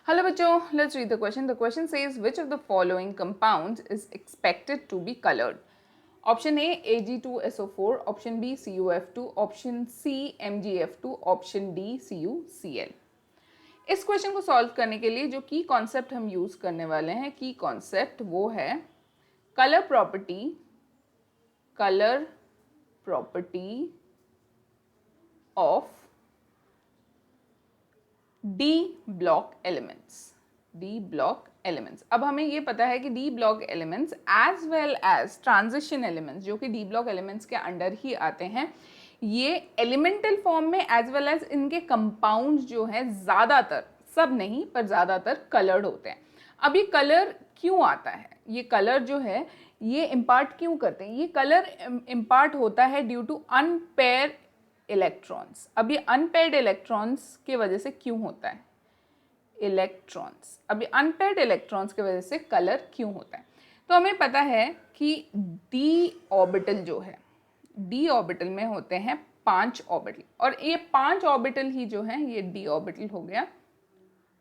Hello बच्चों, let's read the question. The question says which of the following compounds is expected to be colored? Option A Ag2SO4, option B CuF2, option C MgF2, option D CuCl. इस question को solve करने के लिए जो की concept हम use करने वाले हैं, की कॉन्सेप्ट वो है colour property of D block elements. अब हमें ये पता है कि D block elements as well as transition elements जो कि डी ब्लॉक एलिमेंट्स के अंडर ही आते हैं, ये एलिमेंटल फॉर्म में एज वेल एज इनके कंपाउंड्स जो हैं ज़्यादातर, सब नहीं पर ज़्यादातर कलर्ड होते हैं। अब ये कलर क्यों आता है, ये कलर जो है ये इम्पार्ट क्यों करते हैं? ये कलर इम्पार्ट होता है ड्यू टू अनपेयर इलेक्ट्रॉन्स। अब ये अनपेयर्ड इलेक्ट्रॉन्स की वजह से क्यों होता है? अभी अनपेयर्ड इलेक्ट्रॉन्स की वजह से कलर क्यों होता है? तो हमें पता है कि डी ऑर्बिटल जो है, डी ऑर्बिटल में होते हैं 5 ऑर्बिटल, और ये 5 ऑर्बिटल ही जो है, ये डी ऑर्बिटल हो गया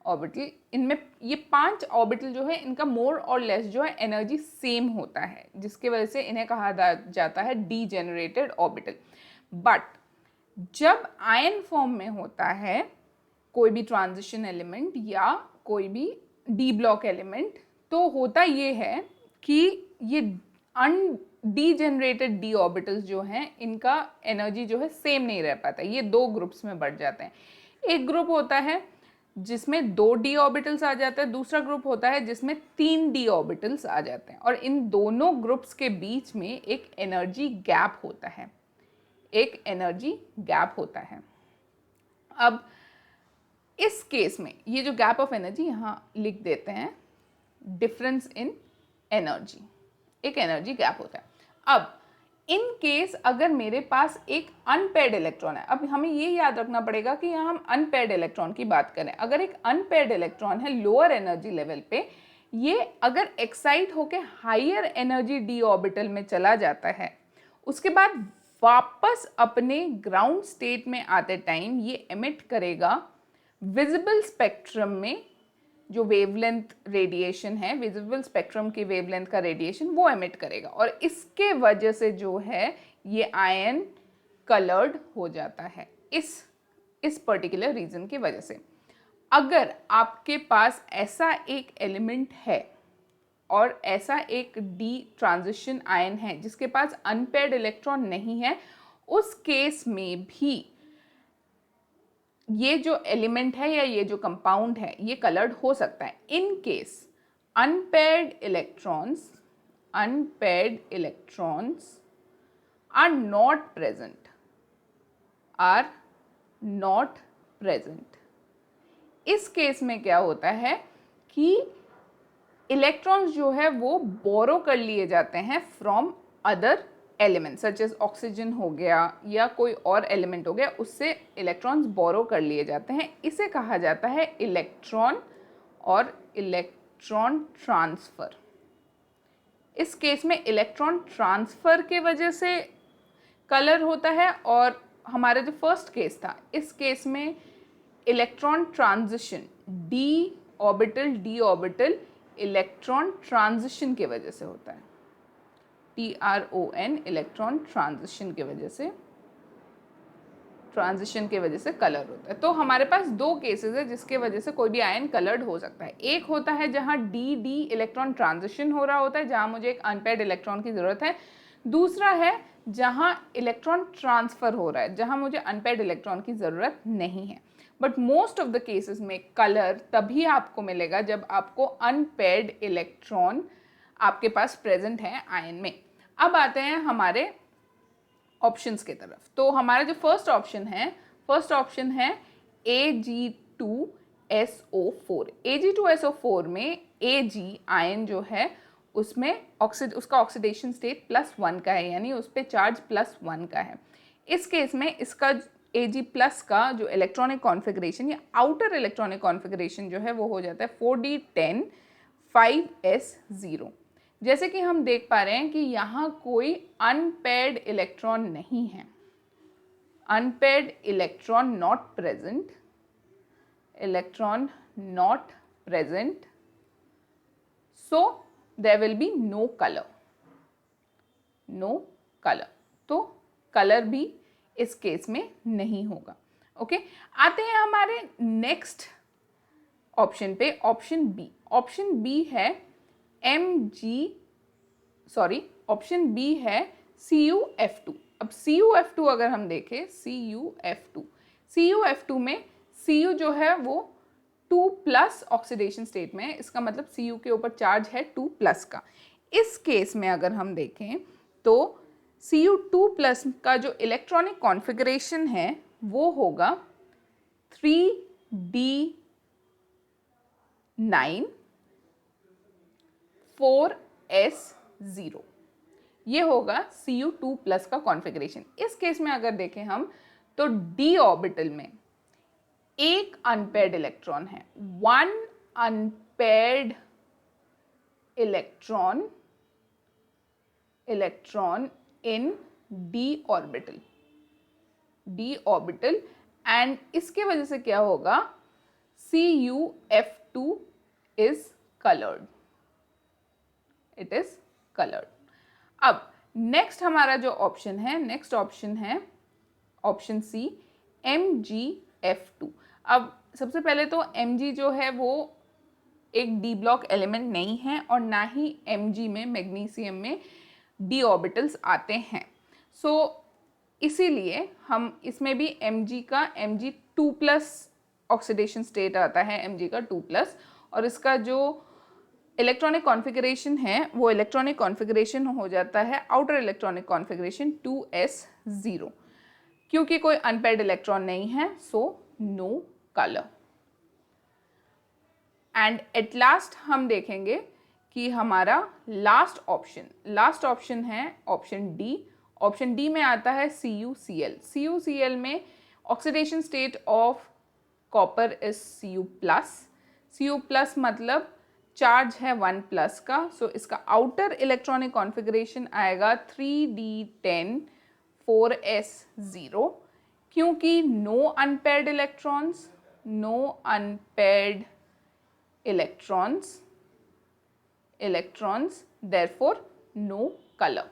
ऑर्बिटल, इनमें ये 5 ऑर्बिटल जो है इनका मोर और लेस जो है एनर्जी सेम होता है, जिसकी वजह से इन्हें कहा जाता है डी जेनरेटेड ऑर्बिटल। बट जब आयन फॉर्म में होता है कोई भी ट्रांजिशन एलिमेंट या कोई भी डी ब्लॉक एलिमेंट, तो होता ये है कि ये डीजेनरेटेड डी ऑर्बिटल्स जो हैं इनका एनर्जी जो है सेम नहीं रह पाता, ये 2 ग्रुप्स में बढ़ जाते हैं। एक ग्रुप होता है जिसमें 2 डी ऑर्बिटल्स आ जाते हैं, दूसरा ग्रुप होता है जिसमें 3 डी ऑर्बिटल्स आ जाते हैं, और इन दोनों ग्रुप्स के बीच में एक एनर्जी गैप होता है। अब इस केस में ये जो गैप ऑफ एनर्जी यहाँ लिख देते हैं, डिफरेंस इन एनर्जी, एक एनर्जी गैप होता है। अब इन केस अगर मेरे पास एक अनपेयर्ड इलेक्ट्रॉन है, अब हमें ये याद रखना पड़ेगा कि यहाँ हम अनपेयर्ड इलेक्ट्रॉन की बात करें। अगर एक अनपेयर्ड इलेक्ट्रॉन है लोअर एनर्जी लेवल पे, ये अगर एक्साइट होके हायर एनर्जी डी ऑर्बिटल में चला जाता है, उसके बाद वापस अपने ग्राउंड स्टेट में आते टाइम ये एमिट करेगा विजिबल स्पेक्ट्रम में जो वेवलेंथ रेडिएशन है, विजिबल स्पेक्ट्रम की वेवलेंथ का रेडिएशन वो एमिट करेगा, और इसके वजह से जो है ये आयन कलर्ड हो जाता है, इस पर्टिकुलर रीजन की वजह से। अगर आपके पास ऐसा एक एलिमेंट है और ऐसा एक डी ट्रांजिशन आयन है जिसके पास अनपेयर्ड इलेक्ट्रॉन नहीं है, उस केस में भी ये जो एलिमेंट है या ये जो कंपाउंड है ये कलर्ड हो सकता है। In case unpaired electrons are not present. इस केस में क्या होता है कि इलेक्ट्रॉन्स जो है वो बोरो कर लिए जाते हैं from other element, such as oxygen हो गया या कोई और एलिमेंट हो गया, उससे इलेक्ट्रॉन्स बोरो कर लिए जाते हैं। इसे कहा जाता है इलेक्ट्रॉन ट्रांसफर। इस केस में इलेक्ट्रॉन ट्रांसफर के वजह से कलर होता है, और हमारा जो फर्स्ट केस था, इस केस में electron transition D orbital electron transition की वजह से होता है, TRON, इलेक्ट्रॉन ट्रांजिशन की वजह से कलर होता है। तो हमारे पास 2 केसेस है जिसके वजह से कोई भी आयन कलर्ड हो सकता है। एक होता है जहां डी इलेक्ट्रॉन ट्रांजिशन हो रहा होता है, जहां मुझे एक अनपेयर्ड इलेक्ट्रॉन की ज़रूरत है। दूसरा है जहां इलेक्ट्रॉन ट्रांसफ़र हो रहा है, जहां मुझे अनपेयर्ड इलेक्ट्रॉन की ज़रूरत नहीं है। But most of the cases में कलर तभी आपको मिलेगा जब आपको अनपेयर्ड इलेक्ट्रॉन आपके पास प्रेजेंट है आयन में। अब आते हैं हमारे ऑप्शंस की तरफ। तो हमारा जो फर्स्ट ऑप्शन है Ag2SO4। Ag2SO4 में Ag आयन जो है उसमें उसका ऑक्सीडेशन स्टेट +1 का है, यानी उस पर चार्ज +1 का है। इस केस में इसका Ag+ का जो इलेक्ट्रॉनिक कॉन्फ़िगरेशन या आउटर इलेक्ट्रॉनिक कॉन्फ़िगरेशन जो है वो हो जाता है 4d10 5s0। जैसे कि हम देख पा रहे हैं कि यहाँ कोई अनपेयर्ड इलेक्ट्रॉन नहीं है, unpaired electron not present, so there will be no color. No color. तो कलर भी इस केस में नहीं होगा. ओके, आते हैं हमारे नेक्स्ट ऑप्शन पे, ऑप्शन बी. ऑप्शन बी है ऑप्शन बी है CuF2. अब CuF2 अगर हम देखें, CuF2 में Cu जो है वो 2+ ऑक्सीडेशन स्टेट में है. इसका मतलब Cu के ऊपर चार्ज है 2+ का. इस केस में अगर हम देखें तो Cu2+ का जो इलेक्ट्रॉनिक कॉन्फ़िगरेशन है वो होगा 3D9 4S0. ये होगा Cu2+ का कॉन्फ़िगरेशन. इस केस में अगर देखें हम तो d ऑर्बिटल में एक अनपेयर्ड इलेक्ट्रॉन है. 1 unpaired electron in d orbital and इसके वजह से क्या होगा, CuF2 is coloured. It is coloured. अब नेक्स्ट हमारा जो ऑप्शन है ऑप्शन सी MgF2. अब सबसे पहले तो Mg जो है वो एक डी ब्लॉक एलिमेंट नहीं है और ना ही Mg में, मैग्नीशियम में d ऑर्बिटल्स आते हैं. सो इसीलिए हम इसमें भी Mg2+ ऑक्सीडेशन स्टेट आता है, Mg का 2+, और इसका जो इलेक्ट्रॉनिक कॉन्फ़िगरेशन है वो इलेक्ट्रॉनिक कॉन्फ़िगरेशन हो जाता है आउटर इलेक्ट्रॉनिक कॉन्फ़िगरेशन 2s0. क्योंकि कोई अनपेयर्ड इलेक्ट्रॉन नहीं है, so no colour. And at last हम देखेंगे कि हमारा लास्ट ऑप्शन है ऑप्शन डी. ऑप्शन डी में आता है CuCl. CuCl में oxidation state of copper is Cu+. मतलब चार्ज है 1+ का. सो इसका आउटर इलेक्ट्रॉनिक कॉन्फ़िगरेशन आएगा 3D10 4s0. क्योंकि no unpaired electrons, therefore no color.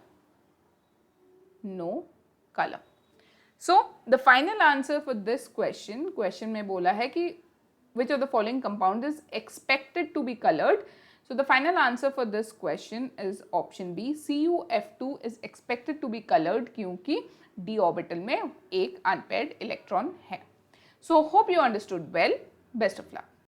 So the final answer for this question में बोला है कि which of the following compound is expected to be colored. So the final answer for this question is option B. CuF2 is expected to be colored क्योंकि d orbital में एक unpaired electron है. So hope you understood well. Best of luck.